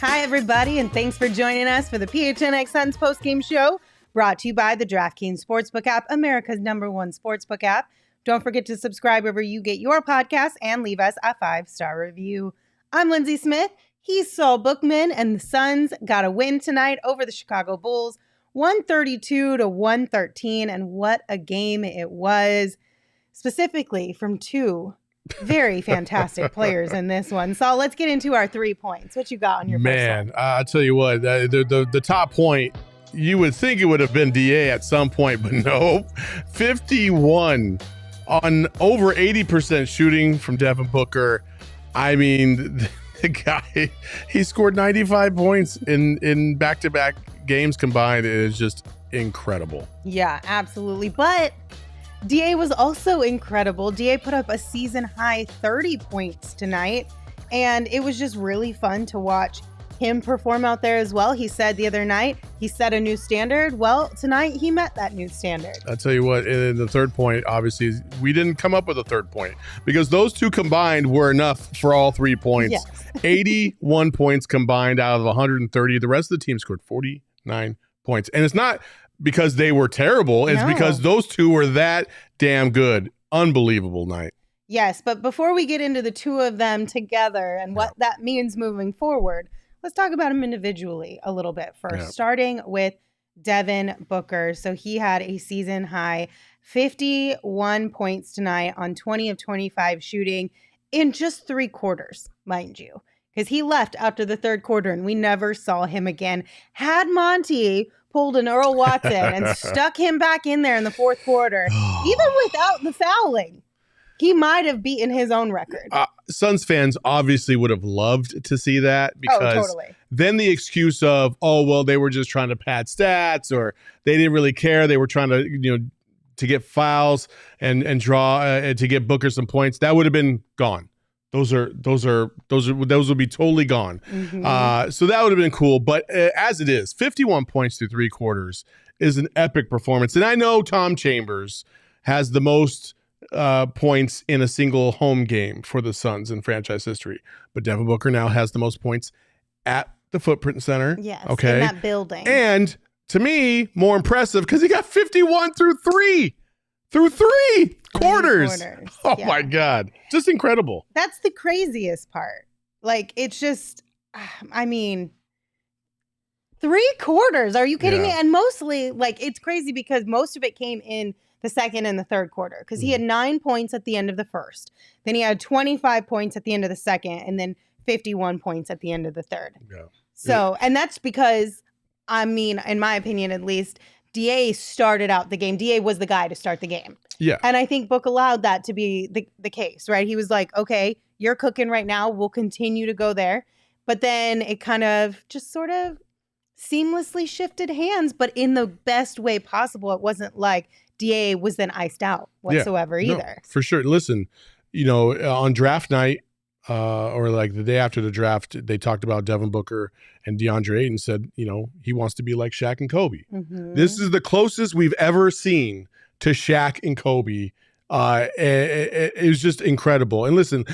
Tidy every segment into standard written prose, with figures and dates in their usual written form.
Hi, everybody, and thanks for joining us for the PHNX Suns postgame show, brought to you by the DraftKings Sportsbook app, America's #1 sportsbook app. Don't forget to subscribe wherever you get your podcasts and leave us a 5-star review. I'm Lindsay Smith. He's Saul Bookman, and the Suns got a win tonight over the Chicago Bulls, 132-113, and what a game it was, specifically from two very fantastic players in this one. So let's get into our 3 points. What you got on your first one? I'll tell you what, the top point, you would think it would have been DA at some point, but no. 51 on over 80% shooting from Devin Booker. I mean, the guy, he scored 95 points in back-to-back games combined. It is just incredible. Yeah, absolutely. But DA was also incredible. DA put up a season-high 30 points tonight, and it was just really fun to watch him perform out there as well. He said the other night he set a new standard. Well, tonight he met that new standard. I'll tell you what, in the third point, obviously, we didn't come up with a third point because those two combined were enough for all 3 points. Yes. 81 points combined out of 130. The rest of the team scored 49 points. And it's not because they were terrible. It's because those two were that damn good. Unbelievable night. Yes, but before we get into the two of them together and what that means moving forward, let's talk about them individually a little bit first, starting with Devin Booker. So he had a season high 51 points tonight on 20 of 25 shooting in just 3 quarters, mind you, because he left after the third quarter and we never saw him again. Had Monty pulled an Earl Watson and stuck him back in there in the fourth quarter, even without the fouling, he might have beaten his own record. Suns fans obviously would have loved to see that because then the excuse of, oh, well, they were just trying to pad stats or they didn't really care. They were trying to, to get fouls and draw to get Booker some points. That would have been gone. Those would be totally gone. Mm-hmm. So that would have been cool. But as it is, 51 points through 3 quarters is an epic performance. And I know Tom Chambers has the most points in a single home game for the Suns in franchise history. But Devin Booker now has the most points at the Footprint Center. Yes, okay, in that building. And to me, more impressive because he got 51 through 3 quarters. Oh my God. Just incredible. That's the craziest part. Like, it's just, 3 quarters. Are you kidding me? And mostly, it's crazy because most of it came in the second and the third quarter because he had 9 points at the end of the first. Then he had 25 points at the end of the second and then 51 points at the end of the third. Yeah. So, and that's because, in my opinion, at least, DA started out the game. DA was the guy to start the game. Yeah. And I think Book allowed that to be the case, right? He was like, okay, you're cooking right now. We'll continue to go there. But then it kind of just sort of seamlessly shifted hands, but in the best way possible. It wasn't like DA was then iced out whatsoever either. No, for sure. Listen, on draft night or like the day after the draft, they talked about Devin Booker and DeAndre Ayton said, he wants to be like Shaq and Kobe. Mm-hmm. This is the closest we've ever seen to Shaq and Kobe. It was just incredible. And listen,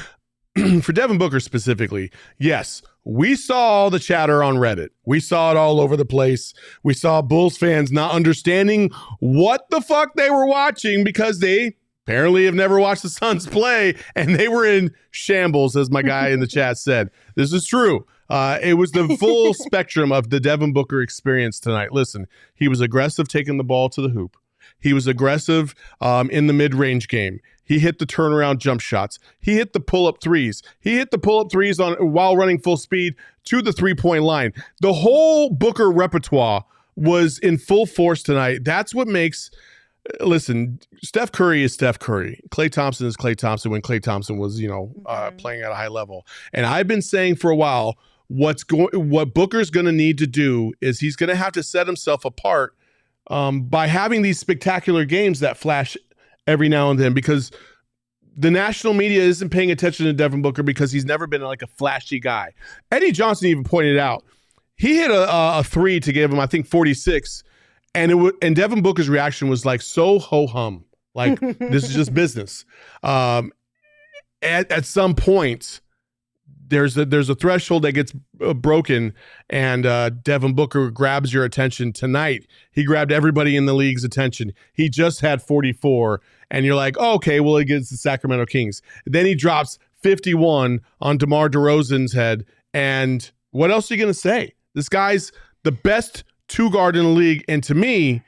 for Devin Booker specifically, yes, we saw all the chatter on Reddit. We saw it all over the place. We saw Bulls fans not understanding what the fuck they were watching because they apparently have never watched the Suns play, and they were in shambles, as my guy in the chat said. This is true. It was the full spectrum of the Devin Booker experience tonight. Listen, he was aggressive taking the ball to the hoop. He was aggressive in the mid-range game. He hit the turnaround jump shots. He hit the pull-up threes. He hit the pull-up threes while running full speed to the three-point line. The whole Booker repertoire was in full force tonight. That's what makes – listen, Steph Curry is Steph Curry. Klay Thompson is Klay Thompson when Klay Thompson was, playing at a high level. And I've been saying for a while what Booker's going to need to do is he's going to have to set himself apart by having these spectacular games that flash every now and then, because the national media isn't paying attention to Devin Booker because he's never been like a flashy guy. Eddie Johnson even pointed out he hit a three to give him, I think, 46, and Devin Booker's reaction was like so ho-hum, like this is just business. At some point, there's a threshold that gets broken, and Devin Booker grabs your attention tonight. He grabbed everybody in the league's attention. He just had 44, and you're like, oh, okay, well, against the Sacramento Kings. Then he drops 51 on DeMar DeRozan's head, and what else are you going to say? This guy's the best two guard in the league, and to me,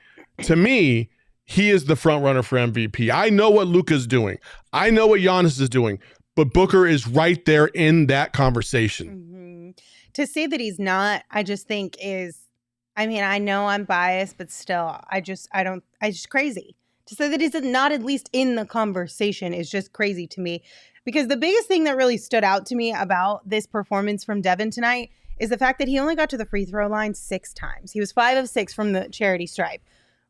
he is the front runner for MVP. I know what Luka's doing. I know what Giannis is doing, but Booker is right there in that conversation. Mm-hmm. To say that he's not, I just think I know I'm biased, but still, it's just crazy. To say that he's not at least in the conversation is just crazy to me. Because the biggest thing that really stood out to me about this performance from Devin tonight is the fact that he only got to the free throw line 6 times. He was 5 of 6 from the charity stripe,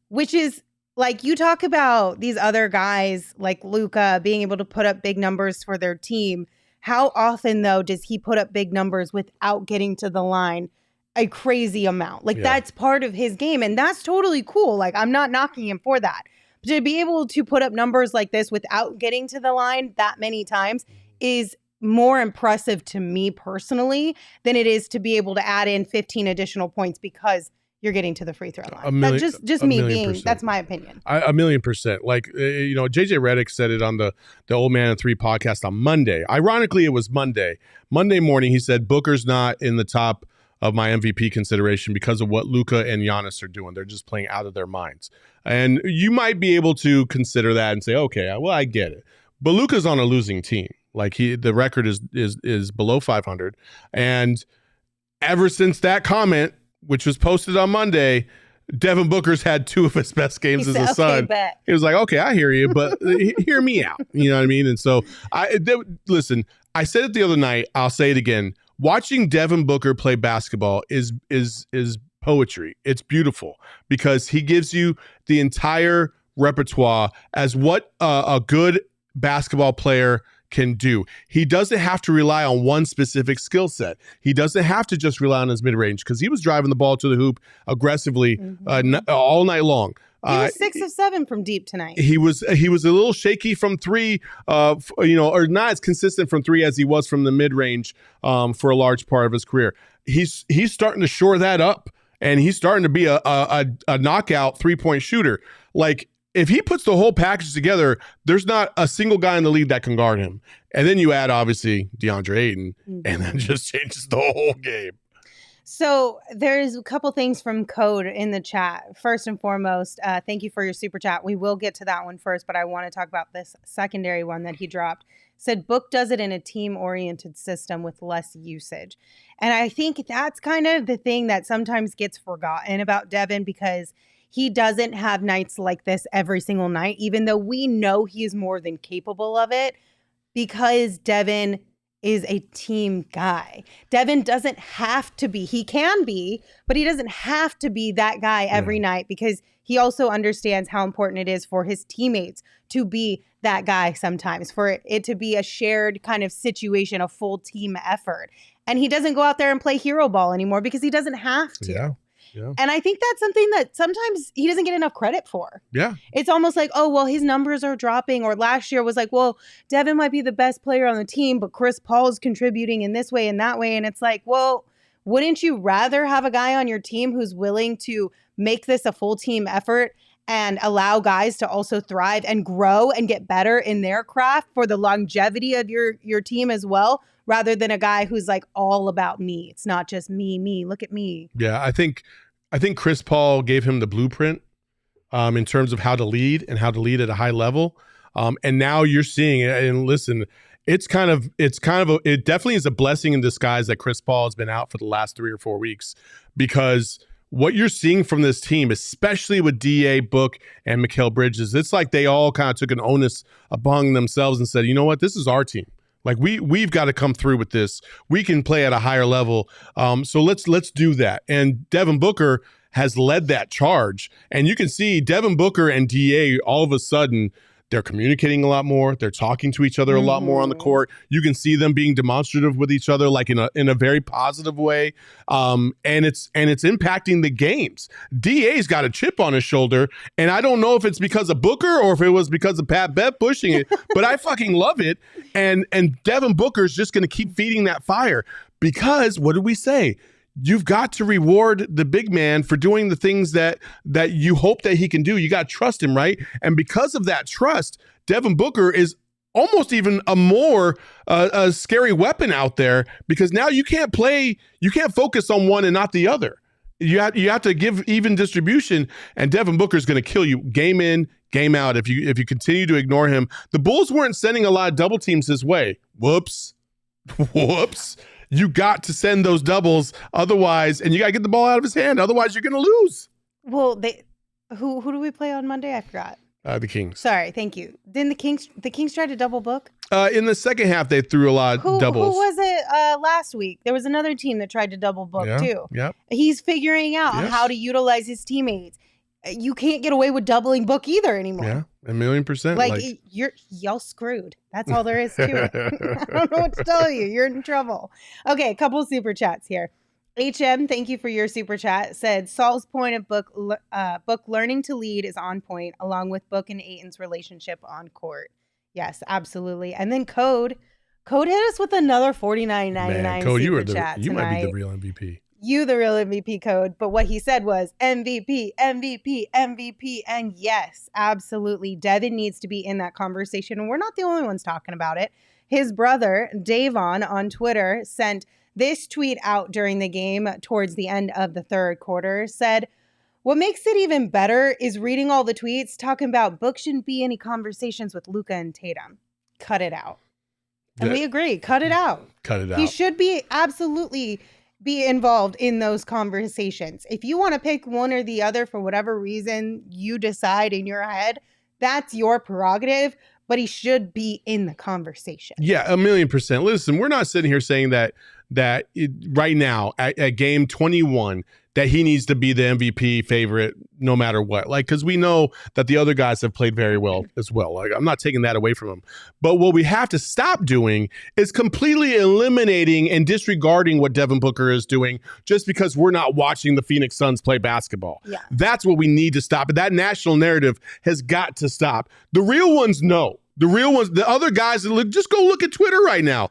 which is like, you talk about these other guys like Luka being able to put up big numbers for their team. How often, though, does he put up big numbers without getting to the line a crazy amount? Like, that's part of his game, and that's totally cool. Like, I'm not knocking him for that. To be able to put up numbers like this without getting to the line that many times is more impressive to me personally than it is to be able to add in 15 additional points because you're getting to the free throw line. That's my opinion. 1,000,000%. Like, JJ Redick said it on the Old Man and 3 podcast on Monday. Ironically, it was Monday morning. He said, Booker's not in the top of my MVP consideration because of what Luka and Giannis are doing. They're just playing out of their minds. And you might be able to consider that and say, okay, well, I get it. But Luka's on a losing team. Like, the record is below 500. And ever since that comment, which was posted on Monday, Devin Booker's had 2 of his best games as a Sun. He was like, okay, I hear you, but hear me out. You know what I mean? And so, listen, I said it the other night. I'll say it again. Watching Devin Booker play basketball is poetry. It's beautiful because he gives you the entire repertoire as what a good basketball player can do. He doesn't have to rely on one specific skill set. He doesn't have to just rely on his mid-range because he was driving the ball to the hoop aggressively all night long. He was 6 of 7 from deep tonight. He was a little shaky from 3, or not as consistent from 3 as he was from the mid-range for a large part of his career. He's starting to shore that up, and he's starting to be a knockout 3-point shooter. Like, if he puts the whole package together, there's not a single guy in the league that can guard him. And then you add, obviously, DeAndre Ayton, and that just changes the whole game. So there's a couple things from Code in the chat. First and foremost, thank you for your super chat. We will get to that one first, but I want to talk about this secondary one that he dropped. Said Book does it in a team-oriented system with less usage. And I think that's kind of the thing that sometimes gets forgotten about Devin because he doesn't have nights like this every single night, even though we know he is more than capable of it because Devin is a team guy. Devin doesn't have to be. He can be, but he doesn't have to be that guy every night because he also understands how important it is for his teammates to be that guy sometimes, for it to be a shared kind of situation, a full team effort. And he doesn't go out there and play hero ball anymore because he doesn't have to. Yeah. And I think that's something that sometimes he doesn't get enough credit for. Yeah. It's almost like, oh, well, his numbers are dropping. Or last year was like, well, Devin might be the best player on the team, but Chris Paul is contributing in this way and that way. And it's like, well, wouldn't you rather have a guy on your team who's willing to make this a full team effort and allow guys to also thrive and grow and get better in their craft for the longevity of your team as well, rather than a guy who's like all about me? It's not just me, look at me. Yeah, I think Chris Paul gave him the blueprint in terms of how to lead and how to lead at a high level. And now you're seeing it. And listen, it definitely is a blessing in disguise that Chris Paul has been out for the last 3 or 4 weeks, because what you're seeing from this team, especially with DA, Book, and Mikal Bridges, it's like they all kind of took an onus upon themselves and said, you know what, this is our team. Like we've got to come through with this. We can play at a higher level. So let's do that. And Devin Booker has led that charge. And you can see Devin Booker and DA, all of a sudden, They're communicating a lot more. They're talking to each other a lot more on the court. You can see them being demonstrative with each other, like in a very positive way. And it's impacting the games. DA's got a chip on his shoulder, and I don't know if it's because of Booker or if it was because of Pat Bev pushing it, but I fucking love it. And Devin Booker's just going to keep feeding that fire because what did we say? You've got to reward the big man for doing the things that you hope that he can do. You got to trust him, right? And because of that trust, Devin Booker is almost even a more a scary weapon out there because now you can't focus on one and not the other. You have to give even distribution, and Devin Booker is going to kill you game in, game out if you continue to ignore him. The Bulls weren't sending a lot of double teams his way. Whoops. You got to send those doubles, otherwise, and you got to get the ball out of his hand. Otherwise, you're going to lose. Well, who do we play on Monday? I forgot. The Kings. Sorry, thank you. Didn't the Kings try to double book? In the second half, they threw a lot of doubles. Who was it last week? There was another team that tried to double book too. Yep. He's figuring out how to utilize his teammates. You can't get away with doubling book either anymore. Yeah, 1,000,000%. Like y'all screwed. That's all there is to it. I don't know what to tell you. You're in trouble. Okay, a couple of super chats here. HM, thank you for your super chat. Said Saul's point of book learning to lead is on point, along with Book and Ayton's relationship on court. Yes, absolutely. And then Code hit us with another $49.99 Code, super chat you tonight. might be the real MVP. You the real MVP, Code. But what he said was MVP, MVP, MVP. And yes, absolutely. Devin needs to be in that conversation. And we're not the only ones talking about it. His brother, Davon, on Twitter, sent this tweet out during the game towards the end of the third quarter. Said, what makes it even better is reading all the tweets talking about Book shouldn't be any conversations with Luka and Tatum. Cut it out. And we agree. Cut it out. Cut it out. He should be absolutely be involved in those conversations. If you want to pick one or the other for whatever reason you decide in your head, that's your prerogative, but he should be in the conversation. Yeah, 1,000,000%. Listen, we're not sitting here saying that right now at game 21 that he needs to be the MVP favorite no matter what. Like, because we know that the other guys have played very well as well. Like, I'm not taking that away from him. But what we have to stop doing is completely eliminating and disregarding what Devin Booker is doing just because we're not watching the Phoenix Suns play basketball. Yeah. That's what we need to stop. That national narrative has got to stop. The real ones know. The real ones, the other guys, just go look at Twitter right now.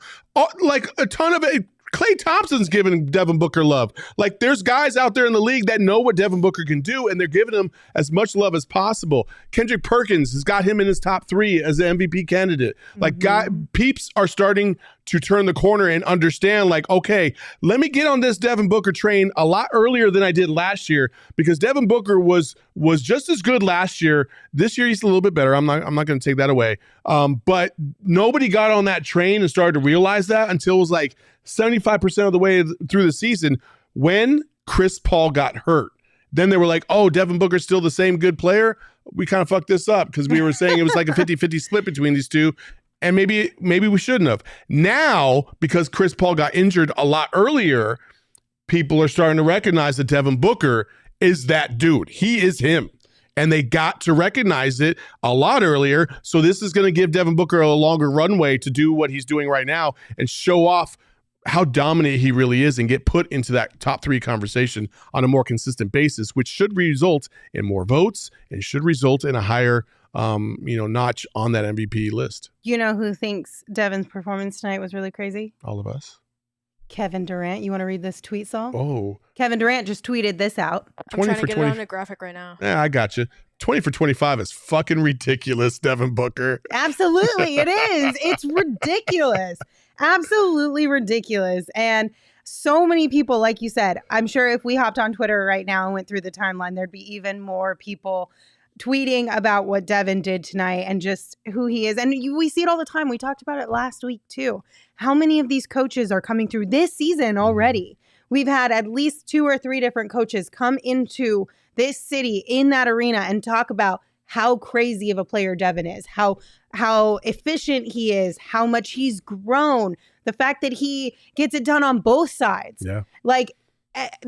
Like a ton of it. Klay Thompson's giving Devin Booker love. Like, there's guys out there in the league that know what Devin Booker can do, and they're giving him as much love as possible. Kendrick Perkins has got him in his top 3 as an MVP candidate. Like, peeps are starting to turn the corner and understand, like, okay, let me get on this Devin Booker train a lot earlier than I did last year, because Devin Booker was just as good last year. This year he's a little bit better. I'm not going to take that away. But nobody got on that train and started to realize that until it was like 75% of the way through the season when Chris Paul got hurt. Then they were like, oh, Devin Booker's still the same good player. We kind of fucked this up because we were saying it was like a 50-50 split between these two. And maybe we shouldn't have. Now, because Chris Paul got injured a lot earlier, people are starting to recognize that Devin Booker is that dude. He is him. And they got to recognize it a lot earlier. So this is going to give Devin Booker a longer runway to do what he's doing right now and show off how dominant he really is and get put into that top 3 conversation on a more consistent basis, which should result in more votes and should result in a higher notch on that MVP list. You know who thinks Devin's performance tonight was really crazy? All of us. Kevin Durant. You want to read this tweet, Saul? Oh. Kevin Durant just tweeted this out. I'm trying to get it on a graphic right now. Yeah, I got you. 20 for 25 is fucking ridiculous, Devin Booker. Absolutely, it is. It's ridiculous. Absolutely ridiculous. And so many people, like you said, I'm sure if we hopped on Twitter right now and went through the timeline, there'd be even more people tweeting about what Devin did tonight and just who he is. And we see it all the time. We talked about it last week too. How many of these coaches are coming through this season already? We've had at least 2 or 3 different coaches come into this city in that arena and talk about how crazy of a player Devin is, how efficient he is, how much he's grown, the fact that he gets it done on both sides. Yeah. Like,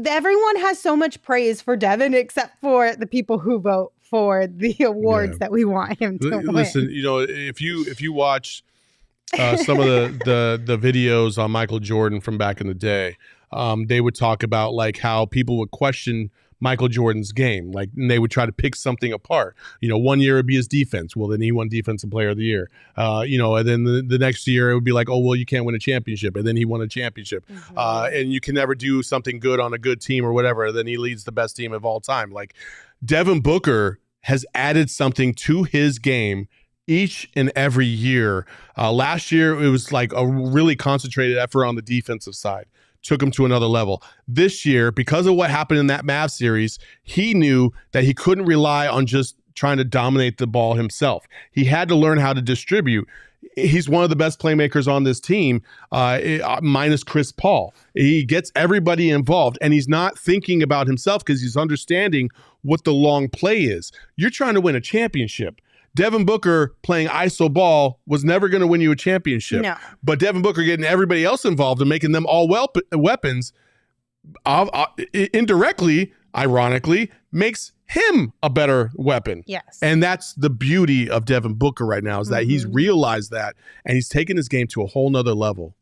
everyone has so much praise for Devin except for the people who vote for the awards that we want him to win. Listen, if you watch some of the videos on Michael Jordan from back in the day, they would talk about like how people would question Michael Jordan's game, like, and they would try to pick something apart. 1 year it'd be his defense. Well, then he won Defensive Player of the Year. And then the next year it would be like, oh, well, you can't win a championship, and then he won a championship. And you can never do something good on a good team or whatever. Then he leads the best team of all time. Like, Devin Booker has added something to his game each and every year. Last year it was like a really concentrated effort on the defensive side. Took him to another level. This year, because of what happened in that Mavs series, he knew that he couldn't rely on just trying to dominate the ball himself. He had to learn how to distribute. He's one of the best playmakers on this team, minus Chris Paul. He gets everybody involved, and he's not thinking about himself because he's understanding what the long play is. You're trying to win a championship. Devin Booker playing iso ball was never going to win you a championship. No. But Devin Booker getting everybody else involved and making them all weapons indirectly, ironically, makes him a better weapon. Yes. And that's the beauty of Devin Booker right now, is that he's realized that, and he's taken his game to a whole nother level.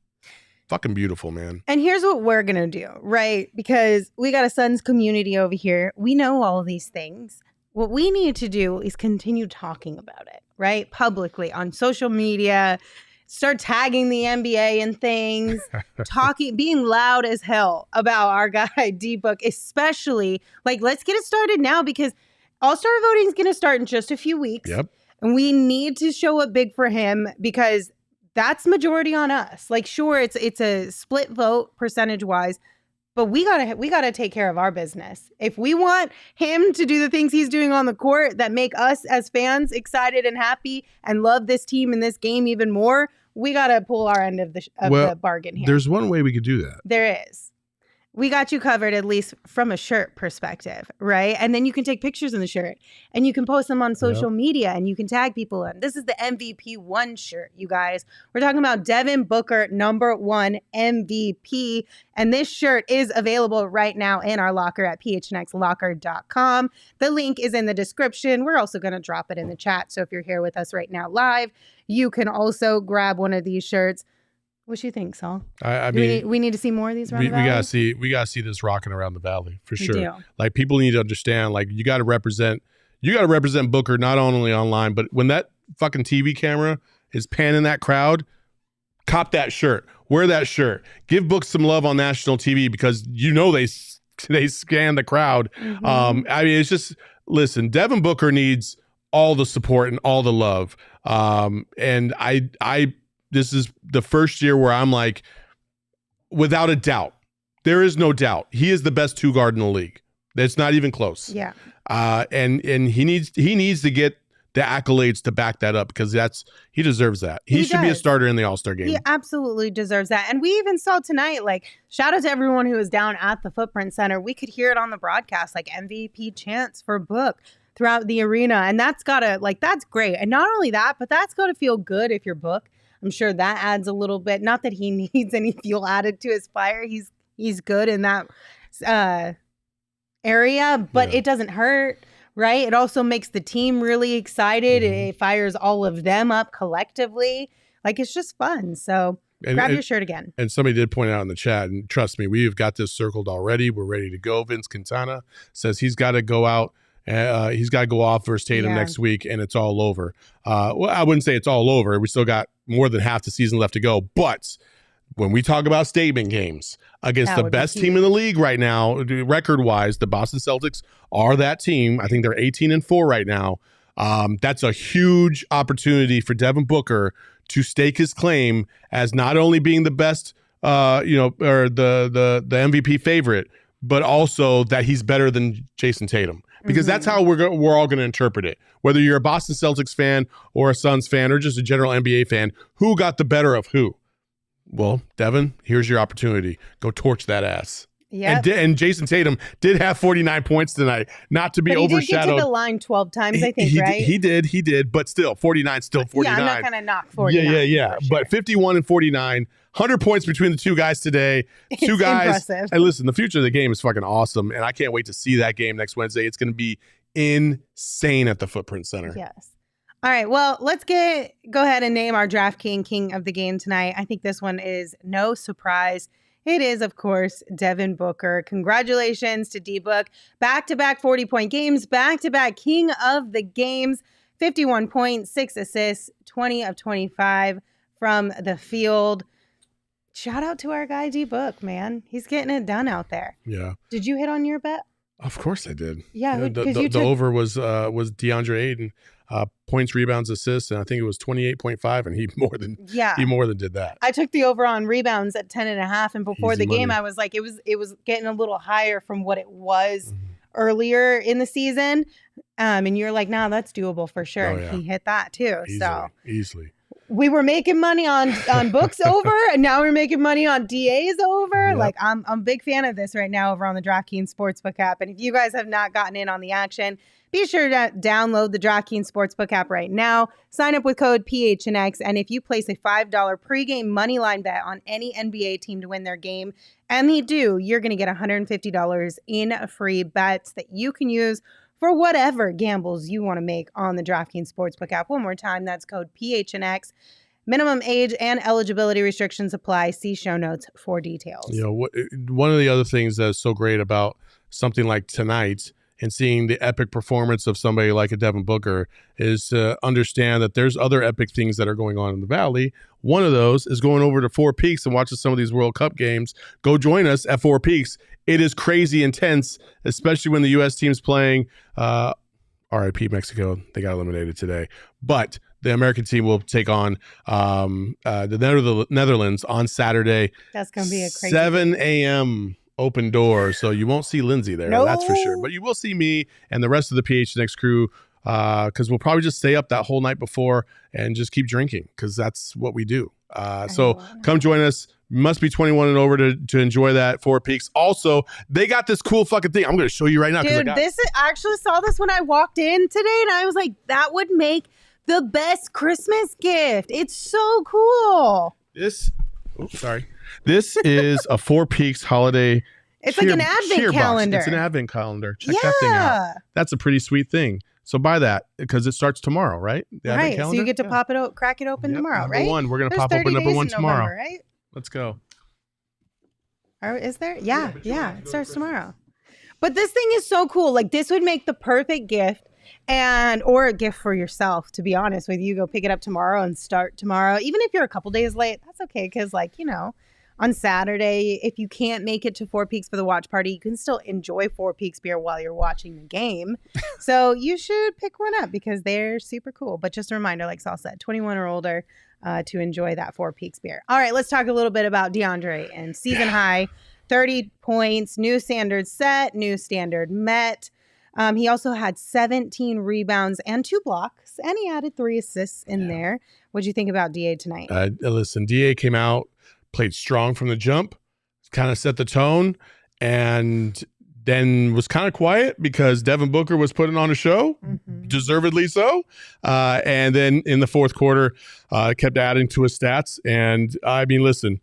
Fucking beautiful, man. And here's what we're going to do, right? Because we got a Suns community over here. We know all of these things. What we need to do is continue talking about it, right? Publicly on social media, start tagging the NBA and things, being loud as hell about our guy D-Book, especially like, let's get it started now, because All-Star voting is going to start in just a few weeks. Yep. And we need to show up big for him, because that's majority on us. Like, sure, it's a split vote percentage wise, but we gotta take care of our business. If we want him to do the things he's doing on the court that make us as fans excited and happy and love this team and this game even more, we gotta pull our end of the bargain here. There's one way we could do that. There is. We got you covered, at least from a shirt perspective, right? And then you can take pictures in the shirt and you can post them on social media and you can tag people in. This is the MVP 1 shirt, you guys. We're talking about Devin Booker, #1 MVP. And this shirt is available right now in our locker at phnxlocker.com. The link is in the description. We're also going to drop it in the chat. So if you're here with us right now live, you can also grab one of these shirts. What you think, Saul? I mean, we need to see more of these around the valley? We gotta see this rocking around the valley for sure. do. Like, people need to understand, like, you gotta represent Booker not only online, but when that fucking TV camera is panning that crowd, cop that shirt, wear that shirt, give Book some love on national TV, because they scan the crowd. I mean, it's just, listen, Devin Booker needs all the support and all the love. And this is the first year where I'm like, without a doubt, there is no doubt, he is the best 2 guard in the league. That's not even close. Yeah. And he needs to get the accolades to back that up, because he deserves that. He should be a starter in the All-Star game. He absolutely deserves that. And we even saw tonight, like, shout out to everyone who was down at the Footprint Center. We could hear it on the broadcast, like, MVP chants for Book throughout the arena. And that's great. And not only that, but that's got to feel good if you're Book. I'm sure that adds a little bit. Not that he needs any fuel added to his fire. He's good in that area, but it doesn't hurt, right? It also makes the team really excited. It fires all of them up collectively. Like, it's just fun. So grab your shirt again. And somebody did point out in the chat, and trust me, we've got this circled already. We're ready to go. Vince Quintana says he's got to go out. He's got to go off versus Tatum next week, and it's all over. Well, I wouldn't say it's all over. We still got more than half the season left to go. But when we talk about statement games against the best team in the league right now, record-wise, the Boston Celtics are that team. I think they're 18-4 right now. That's a huge opportunity for Devin Booker to stake his claim as not only being the best, or the MVP favorite, but also that he's better than Jason Tatum. Because that's how we're all going to interpret it. Whether you're a Boston Celtics fan or a Suns fan or just a general NBA fan, who got the better of who? Well, Devin, here's your opportunity. Go torch that ass. Yeah. And Jason Tatum did have 49 points tonight, not to be overshadowed. He did get to the line 12 times, I think, right? He did. But still, 49 still 49. Yeah, I'm not going to knock 49. Yeah. Sure. But 51 and 49, 100 points between the two guys today. Two it's guys. Impressive. Hey, listen, the future of the game is fucking awesome, and I can't wait to see that game next Wednesday. It's going to be insane at the Footprint Center. Yes. All right. Well, let's go ahead and name our DraftKings king of the game tonight. I think this one is no surprise. It is, of course, Devin Booker. Congratulations to D-Book. Back-to-back 40-point games, back-to-back king of the games, 51 points, 6 assists, 20 of 25 from the field. Shout out to our guy D-Book, man. He's getting it done out there. Yeah. Did you hit on your bet? Of course I did. Yeah. The over was DeAndre Ayton. Points, rebounds, assists, and I think it was 28.5, and he more than did that. I took the over on rebounds at 10.5, and before Easy the game, money. I was like, it was getting a little higher from what it was earlier in the season. And you're like, nah, that's doable for sure. Oh, yeah. And he hit that too. Easily. We were making money on books over, and now we're making money on DAs over. Yep. Like I'm a big fan of this right now over on the DraftKings Sportsbook app. And if you guys have not gotten in on the action, be sure to download the DraftKings Sportsbook app right now. Sign up with code PHNX, and if you place a $5 pregame moneyline bet on any NBA team to win their game, and they do, you're going to get $150 in free bets that you can use for whatever gambles you want to make on the DraftKings Sportsbook app. One more time, that's code PHNX. Minimum age and eligibility restrictions apply. See show notes for details. You know, one of the other things that's so great about something like tonight and seeing the epic performance of somebody like a Devin Booker is to understand that there's other epic things that are going on in the Valley. One of those is going over to Four Peaks and watching some of these World Cup games. Go join us at Four Peaks. It is crazy intense, especially when the U.S. team's playing. RIP Mexico. They got eliminated today. But the American team will take on the Netherlands on Saturday. That's going to be a crazy 7 a.m. open door, so you won't see Lindsay there. No. That's for sure. But you will see me and the rest of the PHNX crew because we'll probably just stay up that whole night before and just keep drinking because that's what we do. So come join us. You must be 21 and over to enjoy that Four Peaks. Also, they got this cool fucking thing. I'm going to show you right now. Dude, I actually saw this when I walked in today, and I was like, that would make the best Christmas gift. It's so cool. This is a Four Peaks holiday. It's like an advent calendar. It's an advent calendar. Check that thing out. That's a pretty sweet thing. So buy that because it starts tomorrow, right? Right. So you get to pop it, crack it open tomorrow, right? Number one. We're going to pop open number one tomorrow. November, right? Let's go. Or is there? Yeah. It starts tomorrow. But this thing is so cool. Like this would make the perfect gift or a gift for yourself, to be honest with you. Go pick it up tomorrow and start tomorrow. Even if you're a couple days late, that's okay. Because on Saturday, if you can't make it to Four Peaks for the watch party, you can still enjoy Four Peaks beer while you're watching the game. So you should pick one up because they're super cool. But just a reminder, like Saul said, 21 or older to enjoy that Four Peaks beer. All right, let's talk a little bit about DeAndre and season high, 30 points, new standard set, new standard met. He also had 17 rebounds and 2 blocks, and he added 3 assists in there. What'd you think about DA tonight? Listen, DA came out, played strong from the jump, kind of set the tone, and then was kind of quiet because Devin Booker was putting on a show, deservedly so. And then in the fourth quarter, kept adding to his stats. And I mean, listen,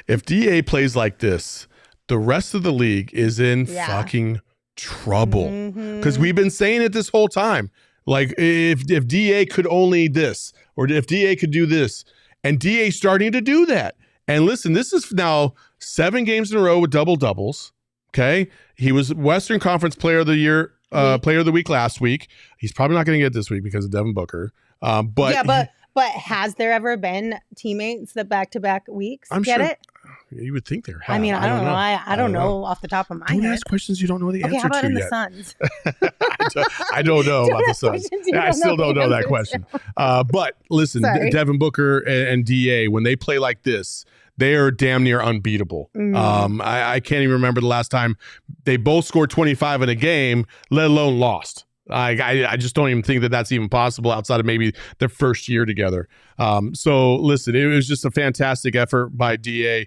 if DA plays like this, the rest of the league is in fucking trouble. Because we've been saying it this whole time. Like, if DA could only this, or if DA could do this, and DA starting to do that. And listen, this is now 7 games in a row with double-doubles, okay? He was Western Conference Player of the Year, Player of the Week last week. He's probably not going to get this week because of Devin Booker. But has there ever been teammates that back-to-back weeks get it? You would think there have. I mean, I don't know. I don't know off the top of my head. Don't ask questions you don't know the answer to yet. How about in the Suns? I don't know about the Suns. I still don't know that question. But listen, Devin Booker and DA, when they play like this, they are damn near unbeatable. I can't even remember the last time they both scored 25 in a game, let alone lost. I just don't even think that that's even possible outside of maybe their first year together. So listen, it was just a fantastic effort by DA.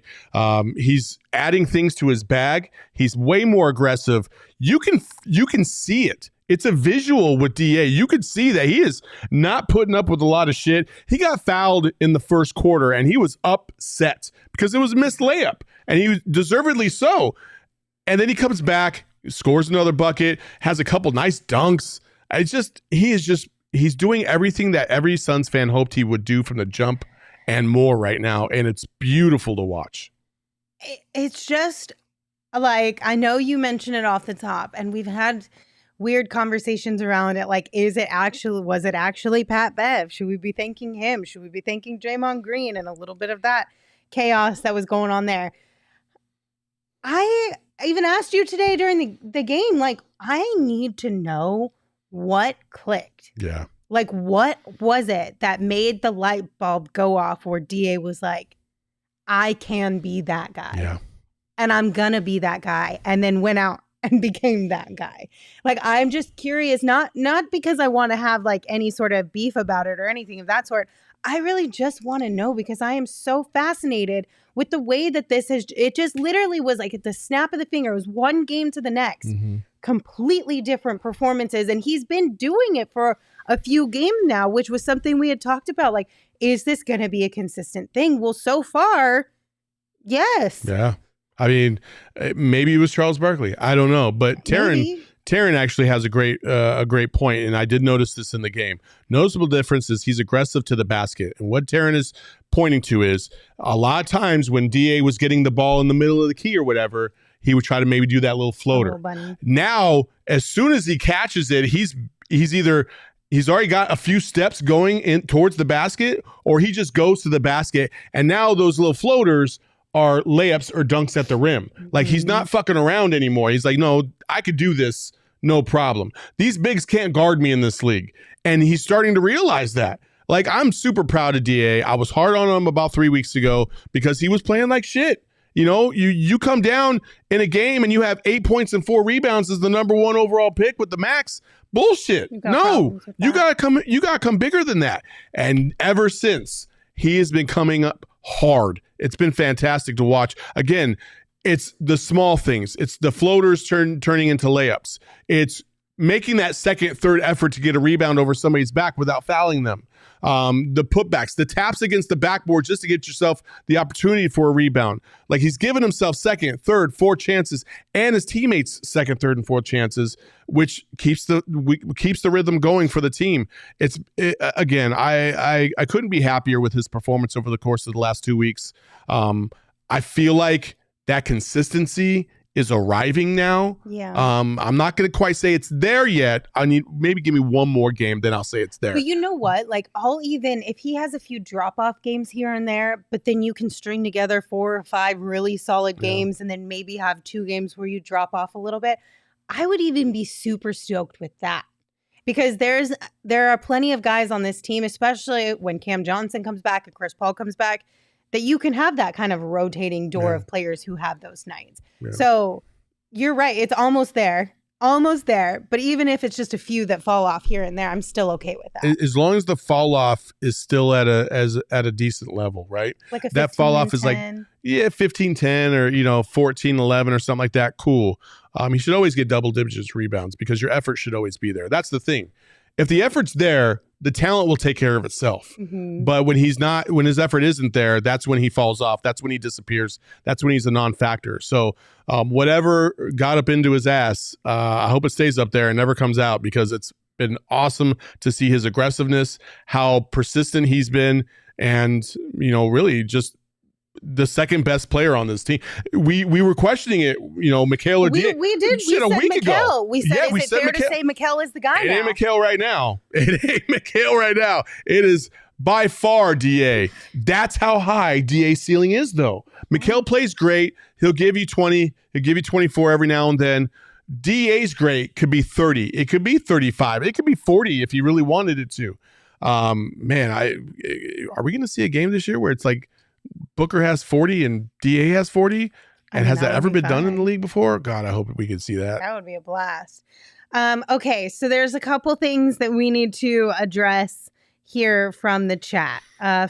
He's adding things to his bag. He's way more aggressive. You can see it. It's a visual with DA. You could see that he is not putting up with a lot of shit. He got fouled in the first quarter and he was upset because it was a missed layup and he was deservedly so. And then he comes back scores another bucket, has a couple nice dunks. He's doing everything that every Suns fan hoped he would do from the jump and more right now, and it's beautiful to watch. It's just like, I know you mentioned it off the top, and we've had weird conversations around it. Like, was it actually Pat Bev? Should we be thanking him? Should we be thanking Draymond Green and a little bit of that chaos that was going on there? I even asked you today during the game, like, I need to know what clicked. Yeah. Like, what was it that made the light bulb go off where DA was like, I can be that guy. Yeah. And I'm going to be that guy. And then went out and became that guy. Like, I'm just curious, not because I want to have like any sort of beef about it or anything of that sort. I really just want to know, because I am so fascinated with the way that it just literally was like at the snap of the finger. It was one game to the next, completely different performances. And he's been doing it for a few games now, which was something we had talked about. Like, is this going to be a consistent thing? Well, so far, yes. Yeah. I mean, maybe it was Charles Barkley. I don't know. But Taryn actually has a great point, and I did notice this in the game. Noticeable difference is he's aggressive to the basket. And what Taryn is pointing to is a lot of times when DA was getting the ball in the middle of the key or whatever, he would try to maybe do that little floater. Now, as soon as he catches it, he's already got a few steps going in towards the basket, or he just goes to the basket. And now those little floaters are layups or dunks at the rim. Like, he's not fucking around anymore. He's like, no, I could do this, no problem. These bigs can't guard me in this league. And he's starting to realize that. Like, I'm super proud of DA. I was hard on him about 3 weeks ago because he was playing like shit. You know, you come down in a game and you have 8 points and 4 rebounds as the number 1 overall pick with the max. Bullshit. No, you gotta come bigger than that. And ever since, he has been coming up hard. It's been fantastic to watch. Again, it's the small things. It's the floaters turning into layups. It's making that second, third effort to get a rebound over somebody's back without fouling them. The putbacks, the taps against the backboard just to get yourself the opportunity for a rebound. Like, he's given himself second, third, fourth chances, and his teammates second, third, and fourth chances, which keeps the rhythm going for the team. Again, I couldn't be happier with his performance over the course of the last 2 weeks. I feel like that consistency is arriving now. Yeah. I'm not going to quite say it's there yet. I need maybe give me one more game, then I'll say it's there. But you know what? Like, even if he has a few drop-off games here and there, but then you can string together 4 or 5 really solid games and then maybe have 2 games where you drop off a little bit, I would even be super stoked with that. Because there are plenty of guys on this team, especially when Cam Johnson comes back and Chris Paul comes back, that you can have that kind of rotating door of players who have those nights. Yeah. So you're right. It's almost there. But even if it's just a few that fall off here and there, I'm still okay with that. As long as the fall off is still at a decent level, right? Like a 15, that fall off 10. Is like 15-10 or 14-11 or something like that. Cool. He should always get double digits rebounds because your effort should always be there. That's the thing. If the effort's there, the talent will take care of itself. But when his effort isn't there, that's when he falls off. That's when he disappears. That's when he's a non-factor. So whatever got up into his ass, I hope it stays up there and never comes out, because it's been awesome to see his aggressiveness, how persistent he's been, and really just the second best player on this team. We were questioning it, Mikal or DA. We did. We said Mikal. We said, is it fair to say Mikal is the guy now? It ain't Mikal right now. It is by far DA. That's how high DA's ceiling is, though. Mikal plays great. He'll give you 20. He'll give you 24 every now and then. DA's great. Could be 30. It could be 35. It could be 40 if he really wanted it to. Are we going to see a game this year where it's like Booker has 40 and DA has 40? And has that ever been done in the league before? God, I hope we could see that. That would be a blast. Okay, so there's a couple things that we need to address here from the chat.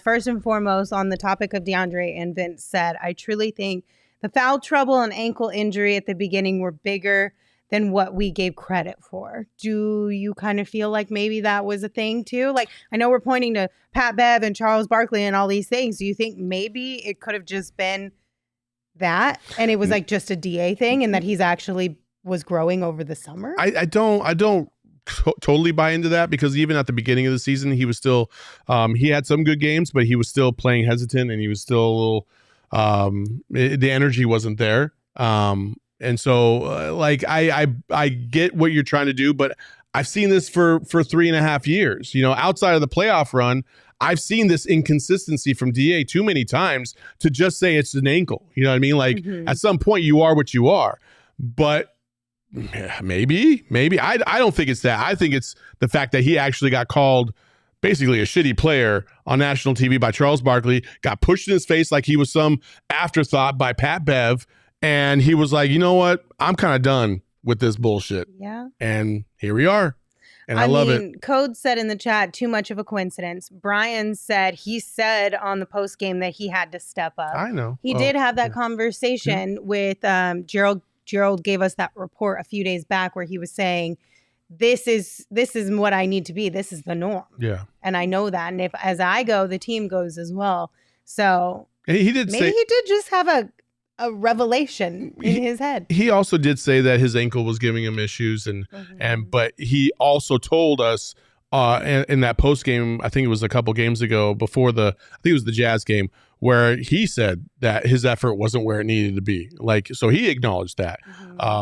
First and foremost, on the topic of DeAndre, and Vince said, I truly think the foul trouble and ankle injury at the beginning were bigger than what we gave credit for. Do you kind of feel like maybe that was a thing too? Like, I know we're pointing to Pat Bev and Charles Barkley and all these things. Do you think maybe it could have just been that and it was like just a DA thing and that he's actually was growing over the summer? I don't totally buy into that, because even at the beginning of the season, he was still he had some good games, but he was still playing hesitant, and he was still a little the energy wasn't there. And so like I get what you're trying to do, but I've seen this for 3.5 years. You know, outside of the playoff run, I've seen this inconsistency from DA too many times to just say it's an ankle. You know what I mean? Like at some point you are what you are, but maybe I don't think it's that. I think it's the fact that he actually got called basically a shitty player on national TV by Charles Barkley, got pushed in his face like he was some afterthought by Pat Bev, and he was like, you know what? I'm kind of done with this bullshit. Yeah. And here we are. And I love it. Code said in the chat, too much of a coincidence. Brian said he said on the post game that he had to step up. I know. He did have that conversation with Gerald. Gerald gave us that report a few days back where he was saying, this is what I need to be. This is the norm. Yeah. And I know that. And if as I go, the team goes as well. So he did maybe he did just have a revelation in his head. He also did say that his ankle was giving him issues, but he also told us in that post game, I think it was a couple games ago before I think it was the Jazz game, where he said that his effort wasn't where it needed to be. Like, so he acknowledged that.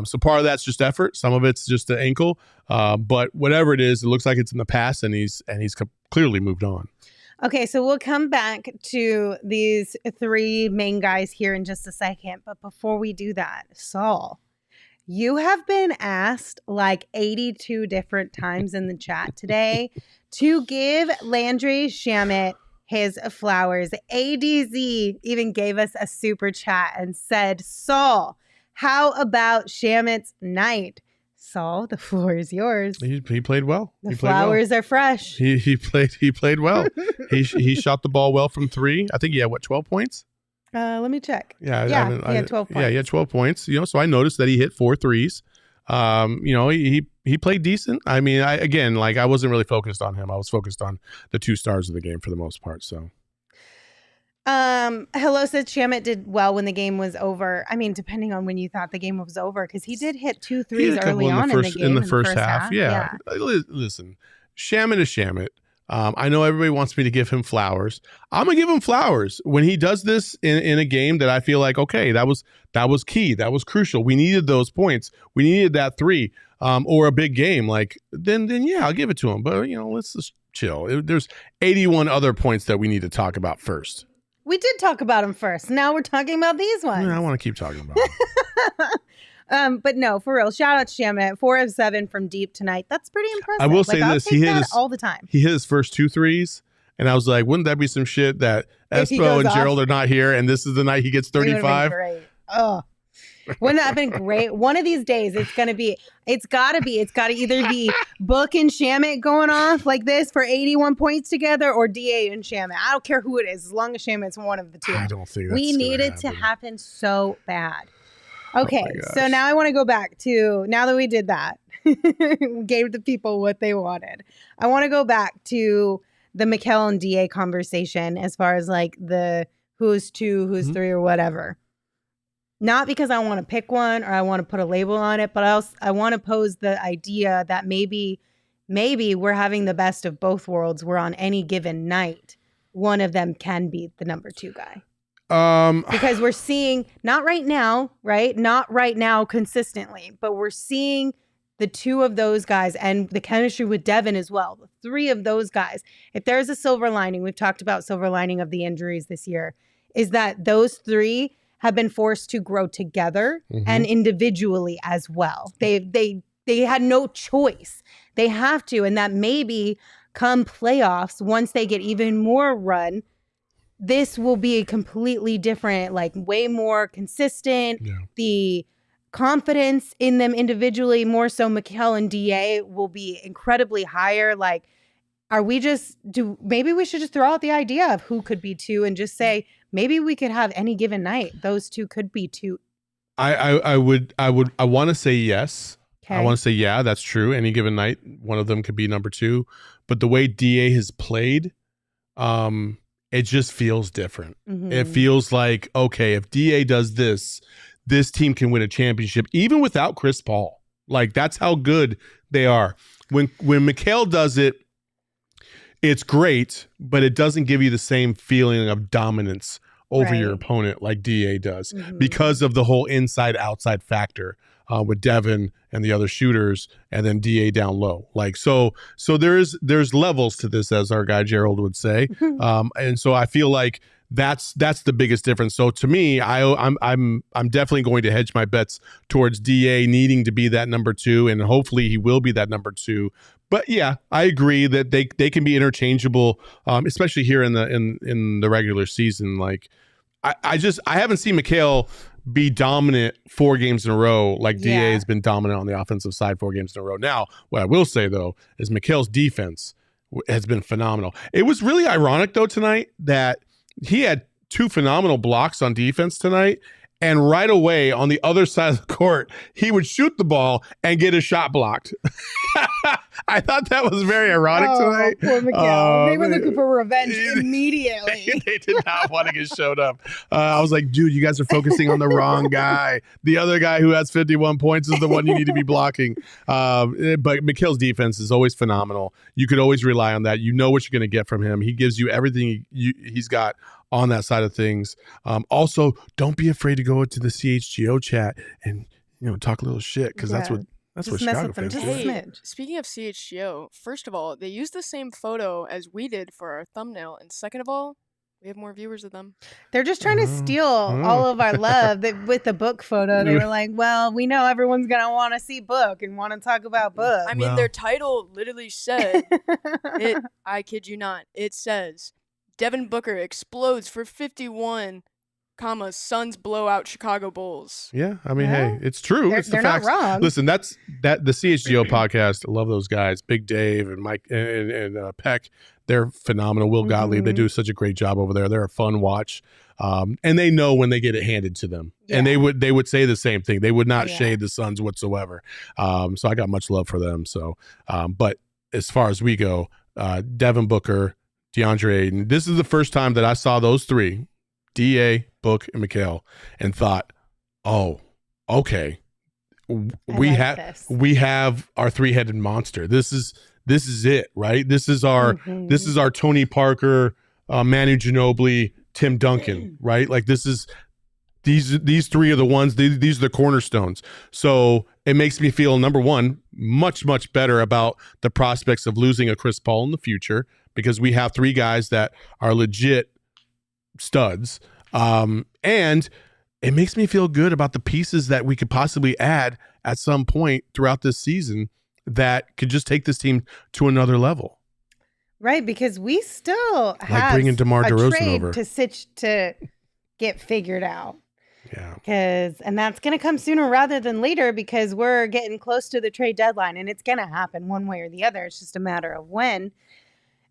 So part of that's just effort. Some of it's just the ankle. But whatever it is, it looks like it's in the past, and he's clearly moved on. Okay, so we'll come back to these three main guys here in just a second. But before we do that, Saul, you have been asked like 82 different times in the chat today to give Landry Shamet his flowers. ADZ even gave us a super chat and said, Saul, how about Shamet's night? Saul, the floor is yours. He played well. The flowers are fresh. He played well. he shot the ball well from three. I think he had 12 points? Let me check. He had 12 points. Yeah, he had 12 points. You know, so I noticed that he hit 4 threes. You know, he played decent. I mean, I wasn't really focused on him. I was focused on the 2 stars of the game for the most part. So Hello says Shamet did well when the game was over. I mean, depending on when you thought the game was over, because he did hit 2 threes early on in the first half. Yeah. Listen, Shamet is Shamet. I know everybody wants me to give him flowers. I'm gonna give him flowers when he does this in a game that I feel like, okay, that was key, that was crucial. We needed those points. We needed that 3 or a big game. Like then yeah, I'll give it to him. But you know, let's just chill. There's 81 other points that we need to talk about first. We did talk about them first. Now we're talking about these ones. Yeah, I want to keep talking about them. But no, for real. Shout out to Shamet. 4 of 7 from deep tonight. That's pretty impressive. I will say this. He hit all the time. He hit his first 2 threes. And I was like, wouldn't that be some shit that Espo and Gerald are not here, and this is the night he gets 35? Great. Oh, wouldn't that have been great? One of these days, it's got to either be Book and Shamet going off like this for 81 points together, or DA and Shamet. I don't care who it is, as long as Shamet's one of the 2. I don't think we need it to happen so bad. Okay, so now I want to go back to, now that we did that, gave the people what they wanted. I want to go back to the Mikal and DA conversation as far as like the who's 2, who's 3, or whatever. Not because I want to pick one or I want to put a label on it, but I want to pose the idea that maybe we're having the best of both worlds, where on any given night, one of them can be the number 2 guy. Because we're seeing, not right now consistently, but we're seeing the 2 of those guys and the chemistry with Devin as well. The 3 of those guys. If there's a silver lining, we've talked about silver lining of the injuries this year, is that those 3 have been forced to grow together and individually as well. They had no choice. They have to. And that maybe come playoffs, once they get even more run, this will be a completely different, like way more consistent. Yeah. The confidence in them individually, more so Mikal and DA, will be incredibly higher. Like, maybe we should just throw out the idea of who could be 2 and just say, maybe we could have any given night, those 2 could be 2. I want to say yes. Okay. I want to say, yeah, that's true. Any given night, one of them could be number 2. But the way DA has played, it just feels different. It feels like, okay, if DA does this, this team can win a championship even without Chris Paul. Like, that's how good they are. When Mikal does it, it's great, but it doesn't give you the same feeling of dominance over your opponent like DA does because of the whole inside-outside factor with Devin and the other shooters, and then DA down low. Like, so there's levels to this, as our guy Gerald would say, and so I feel like that's the biggest difference. So to me, I'm definitely going to hedge my bets towards DA needing to be that number 2, and hopefully he will be that number 2. But yeah, I agree that they can be interchangeable, especially here in the regular season. Like, I haven't seen Mikal be dominant 4 games in a row like DA has been dominant on the offensive side 4 games in a row. Now, what I will say though is Mikal's defense has been phenomenal. It was really ironic though tonight that he had 2 phenomenal blocks on defense tonight. And right away on the other side of the court, he would shoot the ball and get a shot blocked. I thought that was very ironic tonight. Poor Mikal. They were looking for revenge immediately. They did not want to get showed up. I was like, dude, you guys are focusing on the wrong guy. The other guy who has 51 points is the one you need to be blocking. But Mikal's defense is always phenomenal. You could always rely on that. You know what you're going to get from him. He gives you everything he's got on that side of things. Also, don't be afraid to go into the CHGO chat and talk a little shit, because that's what Chicago fans do. Hey, speaking of CHGO, first of all, they used the same photo as we did for our thumbnail, and second of all, we have more viewers of them. They're just trying to steal all of our love with the book photo. They were like, well, we know everyone's going to want to see book and want to talk about book. I mean, their title literally said, I kid you not, it says, Devin Booker explodes for 51, Suns blow out Chicago Bulls. Yeah, I mean, hey, it's true. It's the they're facts. not wrong. Listen, the CHGO podcast. I love those guys, Big Dave and Mike and Peck. They're phenomenal. Will Gottlieb, they do such a great job over there. They're a fun watch, and they know when they get it handed to them, and they would say the same thing. They would not shade the Suns whatsoever. So I got much love for them. So, but as far as we go, Devin Booker, DeAndre Ayton. This is the first time that I saw those 3, DA, Book, and Mikal, and thought, oh, okay, we have our 3-headed monster. This is it, right? This is our Tony Parker, Manu Ginobili, Tim Duncan, right? Like, this is these 3 are the ones. These are the cornerstones. So it makes me feel, number 1, much better about the prospects of losing a Chris Paul in the future, because we have 3 guys that are legit studs. And it makes me feel good about the pieces that we could possibly add at some point throughout this season that could just take this team to another level. Right, because we still have bringing DeMar DeRozan trade over to get figured out. Yeah. And that's going to come sooner rather than later, because we're getting close to the trade deadline, and it's going to happen one way or the other. It's just a matter of when.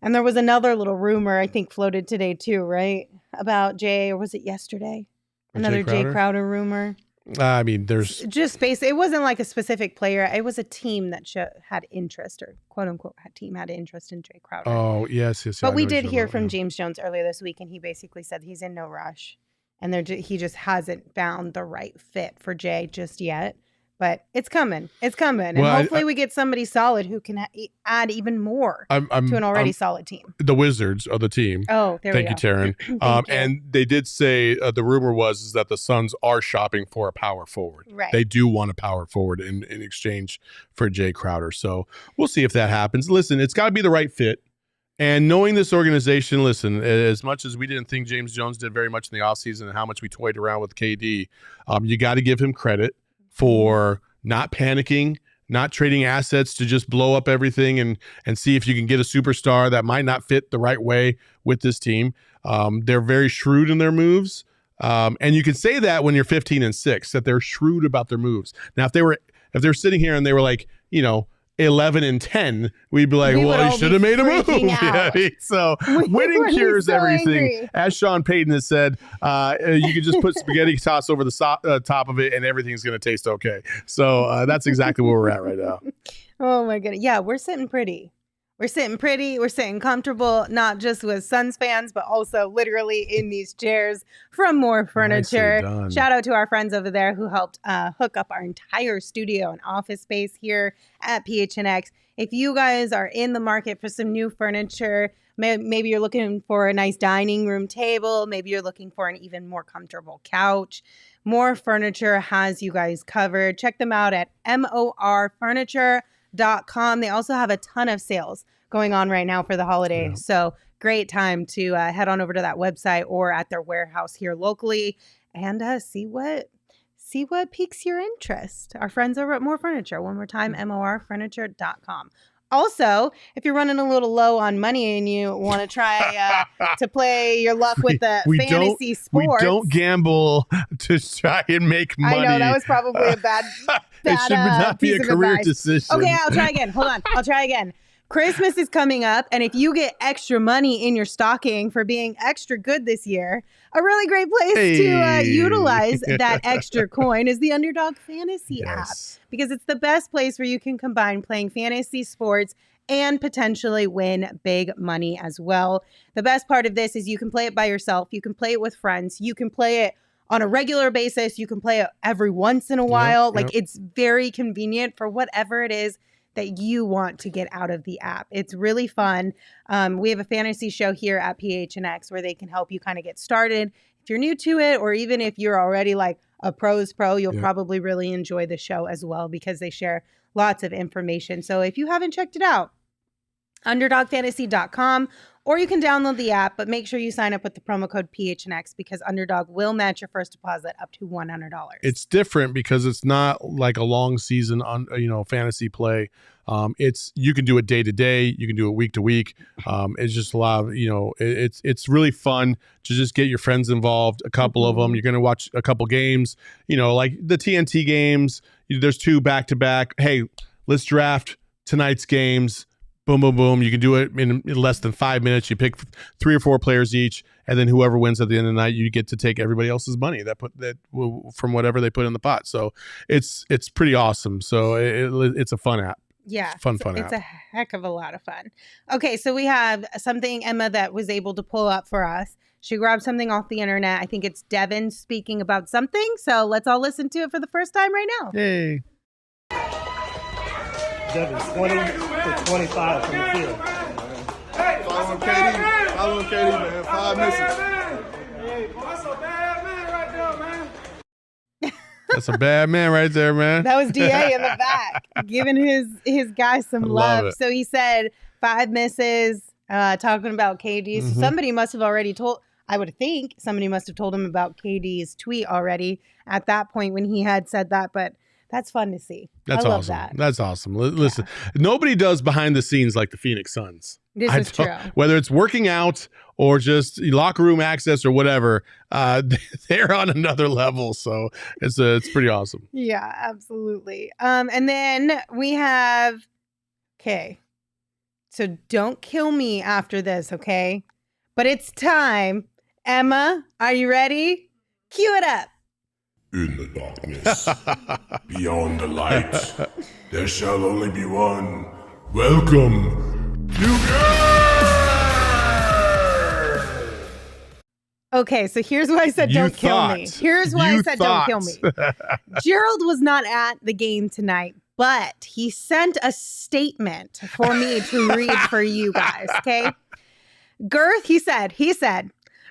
And there was another little rumor, I think, floated today too, right? About Jay, or was it yesterday? Another Jay Crowder rumor. I mean, there's just it wasn't like a specific player. It was a team that had interest, or quote unquote team had interest in Jay Crowder. Oh, yes. But we did hear from James Jones earlier this week, and he basically said he's in no rush, and he just hasn't found the right fit for Jay just yet. But it's coming. It's coming. And hopefully we get somebody solid who can add even more to an already solid team. The Wizards are the team. Oh, there we go. Thank you, Taryn. And they did say the rumor was that the Suns are shopping for a power forward. Right. They do want a power forward in exchange for Jay Crowder. So we'll see if that happens. Listen, it's got to be the right fit. And knowing this organization, listen, as much as we didn't think James Jones did very much in the offseason and how much we toyed around with KD, you got to give him credit for not panicking, not trading assets to just blow up everything and see if you can get a superstar that might not fit the right way with this team. They're very shrewd in their moves. And you can say that when you're 15-6, that they're shrewd about their moves. Now, if they're sitting here and they were like, 11-10, we'd be like, well, he should have made a move. Yeah, so winning cures everything. Angry. As Sean Payton has said, you can just put spaghetti sauce over the top of it and everything's going to taste okay. So that's exactly where we're at right now. Oh, my goodness. Yeah, we're sitting pretty. We're sitting pretty. We're sitting comfortable, not just with Suns fans, but also literally in these chairs from More Furniture. Shout out to our friends over there who helped hook up our entire studio and office space here at PHNX. If you guys are in the market for some new furniture, maybe you're looking for a nice dining room table, maybe you're looking for an even more comfortable couch, More Furniture has you guys covered. Check them out at morfurniture.com. They also have a ton of sales going on right now for the holiday. Yeah. So great time to head on over to that website or at their warehouse here locally and see what piques your interest. Our friends over at More Furniture. One more time, morfurniture.com. Also, if you're running a little low on money and you want to try to play your luck with the fantasy sports. We don't gamble to try and make money. I know, that was probably a bad it should not be a career decision. Okay, I'll try again. Hold on. I'll try again. Christmas is coming up, and if you get extra money in your stocking for being extra good this year, a really great place to utilize that extra coin is the Underdog Fantasy app, because it's the best place where you can combine playing fantasy sports and potentially win big money as well. The best part of this is you can play it by yourself. You can play it with friends. You can play it on a regular basis. You can play it every once in a while. It's very convenient for whatever it is that you want to get out of the app. It's really fun. We have a fantasy show here at PHNX where they can help you kind of get started. If you're new to it, or even if you're already like a pro's pro, you'll probably really enjoy the show as well because they share lots of information. So if you haven't checked it out, underdogfantasy.com, or you can download the app, but make sure you sign up with the promo code PHNX because Underdog will match your first deposit up to $100. It's different because it's not like a long season on fantasy play. You can do it day to day, you can do it week to week. It's just a lot of it's really fun to just get your friends involved. A couple of them, you're going to watch a couple games. Like the TNT games. There's 2 back to back. Hey, let's draft tonight's games. Boom, boom, boom. You can do it in less than 5 minutes. You pick 3 or 4 players each, and then whoever wins at the end of the night, you get to take everybody else's money from whatever they put in the pot. So it's pretty awesome. So it's a fun app. Yeah, fun app. It's a heck of a lot of fun. Okay, so we have something Emma that was able to pull up for us. She grabbed something off the internet. I think it's Devin speaking about something. So let's all listen to it for the first time right now. Hey. Devin, 20 for 25 from the field. Following KD, man. 5 misses. Hey, that's a bad man right there, man. That's a bad man right there, man. That was DA in the back, giving his guy some love. So he said 5 misses, talking about KD. So somebody must have already told, I would think, somebody must have told him about KD's tweet already at that point when he had said that, but that's fun to see. That's I love awesome. That. That's awesome. Listen, nobody does behind the scenes like the Phoenix Suns. This is true. Whether it's working out or just locker room access or whatever, they're on another level. So it's pretty awesome. Yeah, absolutely. And then we have, okay, so don't kill me after this, okay? But it's time. Emma, are you ready? Cue it up. In the darkness, beyond the light, there shall only be one. Welcome to Okay, so here's why I said don't kill me. Here's why I said don't kill me. Gerald was not at the game tonight, but he sent a statement for me to read for you guys, okay? Gerth, he said,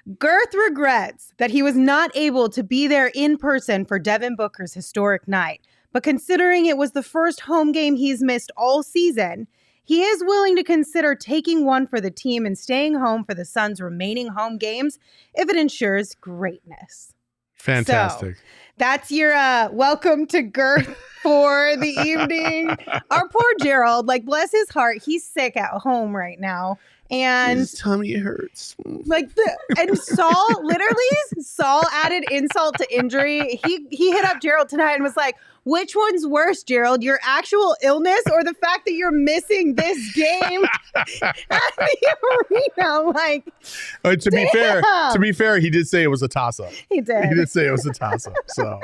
Gerth regrets that he was not able to be there in person for Devin Booker's historic night, but considering it was the first home game he's missed all season, he is willing to consider taking one for the team and staying home for the Suns' remaining home games if it ensures greatness. Fantastic. So, that's your welcome to Gerth for the evening. Our poor Gerald, like, bless his heart, he's sick at home right now. And his tummy hurts. And Saul added insult to injury. He hit up Gerald tonight and was like, which one's worse, Gerald? Your actual illness or the fact that you're missing this game at the arena? Like, to be fair, he did say it was a toss-up. He did say it was a toss-up. So,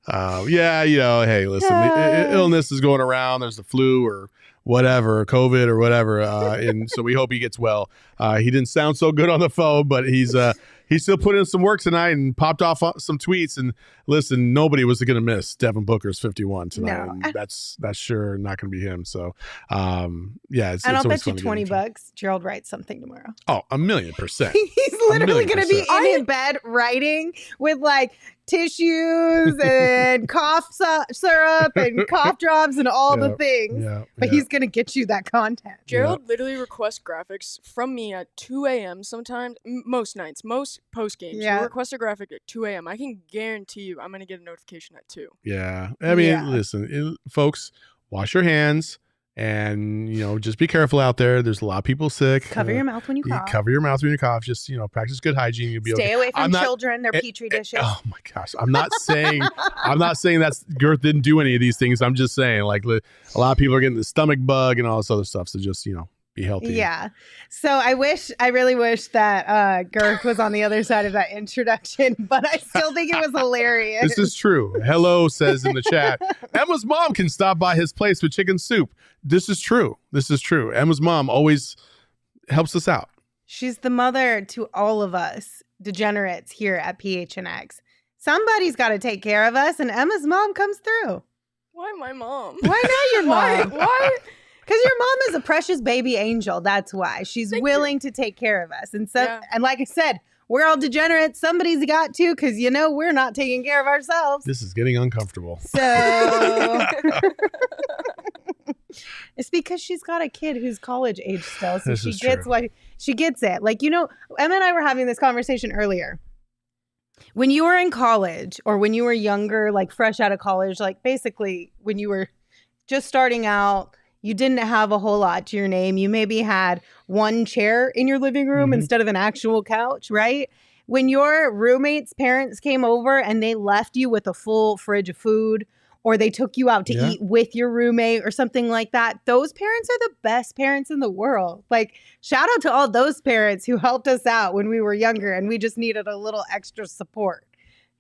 hey, listen, illness is going around. There's the flu or whatever, COVID or whatever. And so we hope he gets well. He didn't sound so good on the phone, but he's still put in some work tonight and popped off some tweets. And listen, nobody was going to miss Devin Booker's 51 tonight. No. And that's sure not going to be him. So, yeah. And I'll bet you $20 Gerald writes something tomorrow. Oh, 1,000,000%. He's literally going to be in bed writing with like tissues and cough syrup and cough drops and all the things. But he's going to get you that content. Gerald literally requests graphics from me at 2 a.m. sometimes, most nights, most post games. He'll request a graphic at 2 a.m. I can guarantee you I'm going to get a notification at 2. Yeah. I mean, listen, folks, wash your hands. And, just be careful out there. There's a lot of people sick. Cover your mouth when you cough. Cover your mouth when you cough. Just, practice good hygiene. You'll be okay. Stay away from children. They're petri dishes. Oh my gosh. I'm not saying that's Gerth didn't do any of these things. I'm just saying like a lot of people are getting the stomach bug and all this other stuff. So just, be healthy. Yeah. So I really wish that Gerth was on the other side of that introduction, but I still think it was hilarious. This is true. Hello says in the chat, Emma's mom can stop by his place with chicken soup. This is true. Emma's mom always helps us out. She's the mother to all of us degenerates here at PHNX. Somebody's got to take care of us, and Emma's mom comes through. Why my mom? Why not your mom? Why? Because your mom is a precious baby angel. That's why. She's willing to take care of us. And so, and like I said, we're all degenerates. Somebody's got to, because we're not taking care of ourselves. This is getting uncomfortable. So it's because she's got a kid who's college age still. So she gets she gets it. Like, Emma and I were having this conversation earlier. When you were in college or when you were younger, like fresh out of college, like basically when you were just starting out, you didn't have a whole lot to your name. You maybe had one chair in your living room instead of an actual couch, right? When your roommate's parents came over and they left you with a full fridge of food, or they took you out to eat with your roommate or something like that, those parents are the best parents in the world. Like, shout out to all those parents who helped us out when we were younger and we just needed a little extra support.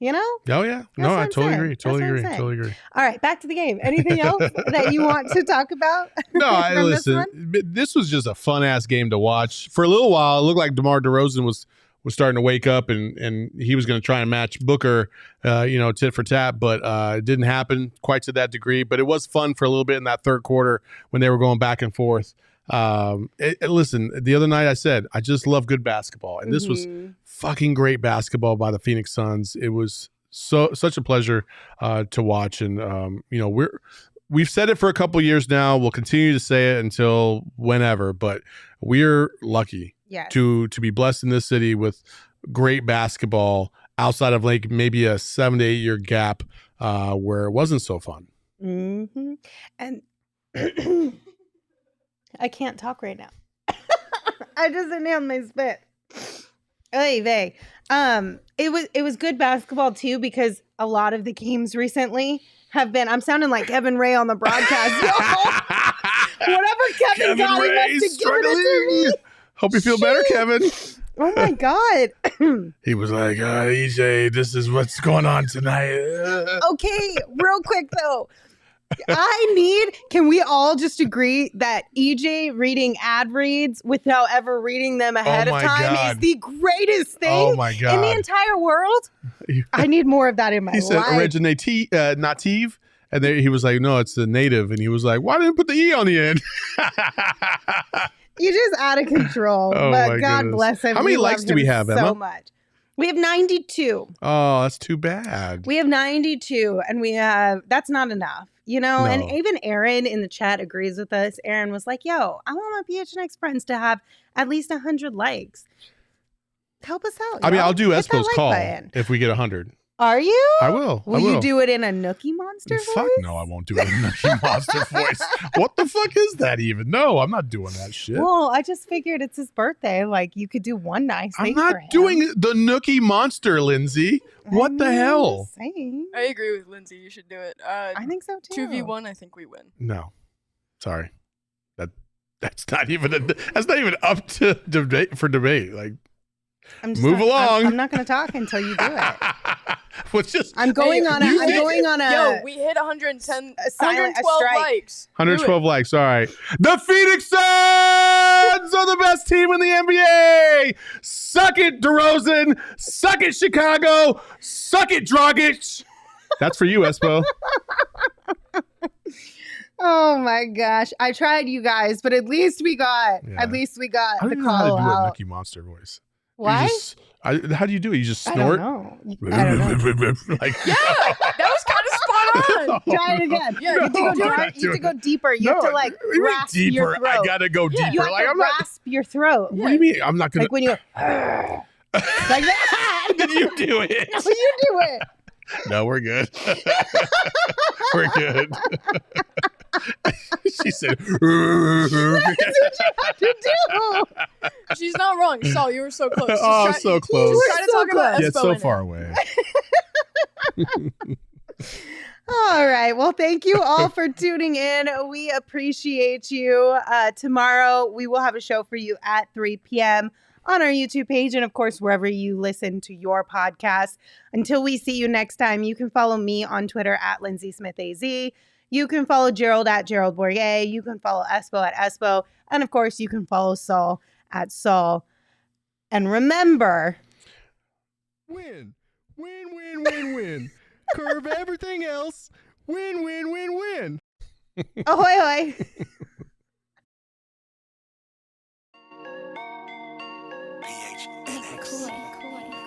Oh yeah. No, I totally agree. All right, back to the game. Anything else that you want to talk about? No, listen. This was just a fun ass game to watch. For a little while, it looked like DeMar DeRozan was starting to wake up and he was going to try and match Booker, tit for tat, but it didn't happen quite to that degree. But it was fun for a little bit in that third quarter when they were going back and forth. Listen, the other night I said I just love good basketball, and this was fucking great basketball by the Phoenix Suns. It was such a pleasure to watch, and we've said it for a couple years now. We'll continue to say it until whenever, but we're lucky to be blessed in this city with great basketball outside of like maybe a 7 to 8 year gap where it wasn't so fun. And I can't talk right now. I just inhaled my spit. Oy vey. It was good basketball too, because a lot of the games recently have been. I'm sounding like Kevin Ray on the broadcast. Whatever Kevin got, he must have given it to me. Hope you feel better, Kevin. Oh my God. He was like, EJ, this is what's going on tonight. Okay, real quick though. Can we all just agree that EJ reading ad reads without ever reading them ahead of time is the greatest thing in the entire world? I need more of that in my life. He said native, and then he was like, no, it's the native. And he was like, why didn't you put the E on the end? You're just out of control. But God bless him. How many likes do we have, Emma? So much. We have 92. Oh, that's too bad. We have 92, and that's not enough. No. And even Aaron in the chat agrees with us. Aaron was like, yo, I want my PHNX friends to have at least 100 likes. Help us out. I mean, I'll do Espo's call if we get 100. Are you? I will. Will you do it in a Nookie Monster voice? Fuck no, I won't do it in a Nookie Monster voice. What the fuck is that even? No, I'm not doing that shit. Well, I just figured it's his birthday. Like, you could do one nice thing for him. I'm not doing the Nookie Monster, Lindsay. What the hell? I agree with Lindsay. You should do it. I think so too. 2v1, I think we win. No. Sorry. That's not even up to debate. Like, move along. I'm not going to talk until you do it. I'm going on a. Yo, we hit 110, 112 strike. likes. 112 likes. All right. The Phoenix Suns are the best team in the NBA. Suck it, DeRozan. Suck it, Chicago. Suck it, Dragic. That's for you, Espo. Oh my gosh. I tried, you guys, but at least we got the I don't know call how to do a out. Nookie Monster voice. Why? How do you do it? You just I don't snort? know. I don't know. Like, Yeah, that was kind of spot on. Try it again. Yeah, You have to go No, dry- I'm not you have to doing go deeper. You have to like what do you mean rasp your deeper. throat. I gotta go deeper. You have Like to I'm not. rasp your throat. What do you mean? I'm not gonna. Like when you go like that. Did you do it? No, you do it. No, we're good. We're good. She said, That's what you have to do. She's not wrong. Saul, you were so close. Just oh, try- so close. You were Try to so talk about Yeah, Espo so in it. far away. All right. Well, thank you all for tuning in. We appreciate you. Tomorrow, we will have a show for you at 3 p.m. on our YouTube page and, of course, wherever you listen to your podcast. Until we see you next time, you can follow me on Twitter at LindsaySmithAZ. You can follow Gerald at Gerald Bourget. You can follow Espo at Espo. And, of course, you can follow Saul at Saul. And remember... Win. Win, win, win, win. Curve everything else. Win, win, win, win. Ahoy, hoy. PHNX.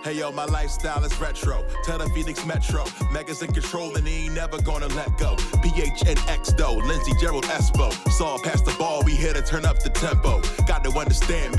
Hey yo, my lifestyle is retro. Tell the Phoenix Metro. Megas in control and he ain't never gonna let go. PHNX though, Lindsay, Gerald, Espo. Saw past the ball, we here to turn up the tempo. Got to understand.